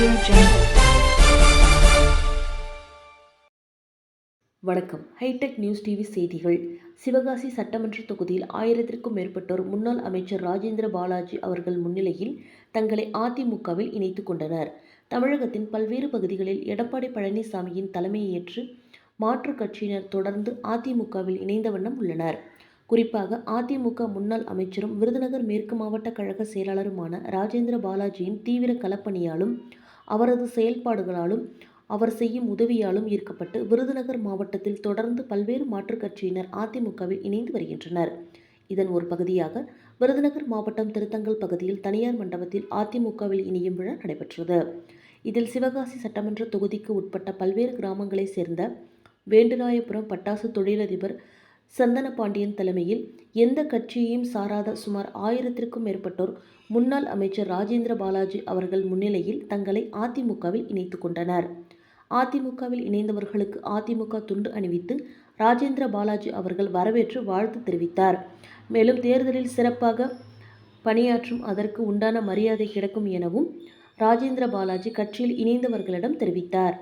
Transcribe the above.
Audio Jungle. வணக்கம். Hitech news TV செய்திகள். சிவகாசி சட்டமன்ற தொகுதியில் 1000க்கும் மேற்பட்டோர் முன்னாள் அமைச்சர் ராஜேந்திர பாலாஜி அவர்கள் முன்னிலையில் தங்களை அதிமுகவில் இணைத்துக் கொண்டனர். தமிழகத்தின் பல்வேறு பகுதிகளில் எடப்பாடி பழனிசாமியின் தலைமையை ஏற்று மாற்றுக் கட்சியினர் தொடர்ந்து அதிமுகவில் இணைந்த வண்ணம் உள்ளனர். குறிப்பாக அதிமுக முன்னாள் அமைச்சரும் விருதுநகர் மேற்கு மாவட்ட கழக செயலாளருமான ராஜேந்திர பாலாஜியின் தீவிர களப்பணியாலும் அவரது செயல்பாடுகளாலும் அவர் செய்யும் உதவியாலும் ஈர்க்கப்பட்டு விருதுநகர் மாவட்டத்தில் தொடர்ந்து பல்வேறு மாற்றுக் கட்சியினர் அதிமுகவில் இணைந்து வருகின்றனர். இதன் ஒரு பகுதியாக விருதுநகர் மாவட்டம் திருத்தங்கல் பகுதியில் தனியார் மண்டபத்தில் அதிமுகவில் இணையும் விழா நடைபெற்றது. இதில் சிவகாசி சட்டமன்ற தொகுதிக்கு உட்பட்ட பல்வேறு கிராமங்களைச் சேர்ந்த வேண்டுராயபுரம் பட்டாசு தொழிலதிபர் சந்தனபாண்டியன் தலைமையில் எந்த கட்சியையும் சாராத சுமார் 1000க்கும் மேற்பட்டோர் முன்னாள் அமைச்சர் ராஜேந்திர பாலாஜி அவர்கள் முன்னிலையில் தங்களை அதிமுகவில் இணைத்துக் கொண்டனர். அதிமுகவில் இணைந்தவர்களுக்கு அதிமுக துண்டு அணிவித்து ராஜேந்திர பாலாஜி அவர்கள் வரவேற்று வாழ்த்து தெரிவித்தார். மேலும் தேர்தலில் சிறப்பாக பணியாற்றும் அதற்கு உண்டான மரியாதை கிடைக்கும் எனவும் ராஜேந்திர பாலாஜி கட்சியில் இணைந்தவர்களிடம் தெரிவித்தார்.